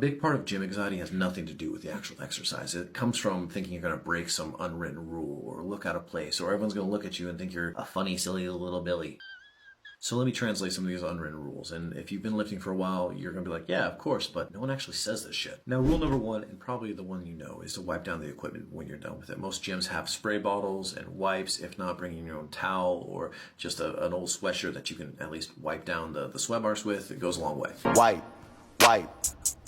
big part of gym anxiety has nothing to do with the actual exercise. It comes from thinking you're going to break some unwritten rule or look out of place, or everyone's going to look at you and think you're a funny, silly little Billy. So let me translate some of these unwritten rules. And if you've been lifting for a while, you're going to be like, yeah, of course, but no one actually says this shit. Now, rule number one, and probably the one you know, is to wipe down the equipment when you're done with it. Most gyms have spray bottles and wipes, if not bringing your own towel or just an old sweatshirt that you can at least wipe down the sweat marks with. It goes a long way.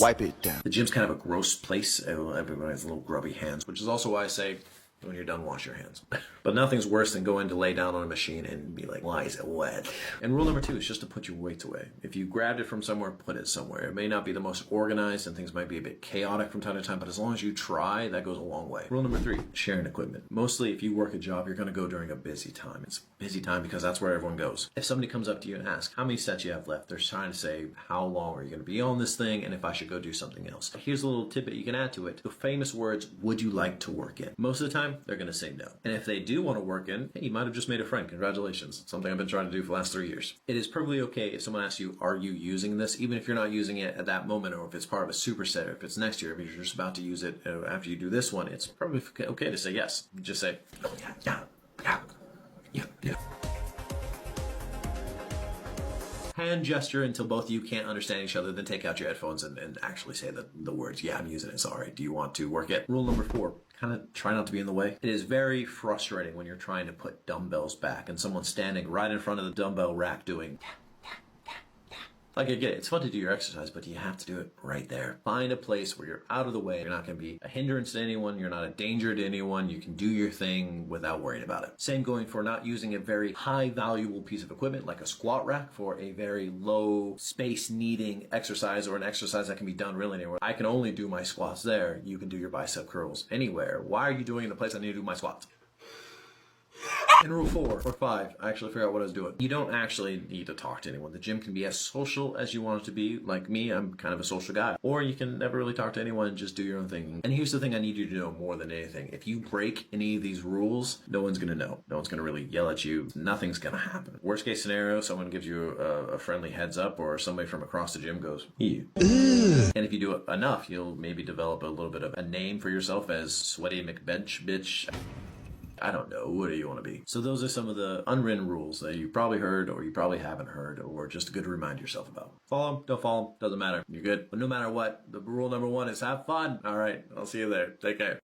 Wipe it down. The gym's kind of a gross place. Everybody has little grubby hands, which is also why I say, when you're done, wash your hands. But nothing's worse than going to lay down on a machine and be like, why is it wet? And rule number two is just to put your weights away. If you grabbed it from somewhere, put it somewhere. It may not be the most organized and things might be a bit chaotic from time to time, but as long as you try, that goes a long way. Rule number three, sharing equipment. Mostly if you work a job, you're going to go during a busy time. It's busy time because that's where everyone goes. If somebody comes up to you and asks how many sets you have left, they're trying to say, how long are you going to be on this thing and if I should go do something else. Here's a little tidbit you can add to it. The famous words, would you like to work in? Most of the time, they're going to say no. And if they do want to work in, hey, you might have just made a friend. Congratulations. Something I've been trying to do for the last 3 years. It is perfectly okay if someone asks you, are you using this? Even if you're not using it at that moment, or if it's part of a superset, or if it's next year, if you're just about to use it after you do this one, it's probably okay to say yes. Just say, oh, yeah. Hand gesture until both of you can't understand each other, then take out your headphones and actually say the words, yeah, I'm using it, sorry. Do you want to work it? Rule number four, kind of try not to be in the way. It is very frustrating when you're trying to put dumbbells back and someone's standing right in front of the dumbbell rack doing like, I get it. It's fun to do your exercise, but you have to do it right there. Find a place where you're out of the way. You're not going to be a hindrance to anyone. You're not a danger to anyone. You can do your thing without worrying about it. Same going for not using a very high valuable piece of equipment like a squat rack for a very low space needing exercise or an exercise that can be done really anywhere. I can only do my squats there. You can do your bicep curls anywhere. Why are you doing it in the place I need to do my squats? And rule 4 or 5, I actually figured out what I was doing. You don't actually need to talk to anyone. The gym can be as social as you want it to be. Like me, I'm kind of a social guy. Or you can never really talk to anyone and just do your own thing. And here's the thing I need you to know more than anything. If you break any of these rules, no one's going to know. No one's going to really yell at you. Nothing's going to happen. Worst case scenario, someone gives you a friendly heads up or somebody from across the gym goes, ew. And if you do it enough, you'll maybe develop a little bit of a name for yourself as Sweaty McBench Bitch. I don't know, what do you want to be? So those are some of the unwritten rules that you probably heard or you probably haven't heard or just good to remind yourself about. Follow them, don't follow them, doesn't matter. You're good. But no matter what, the rule number 1 is have fun. All right, I'll see you there. Take care.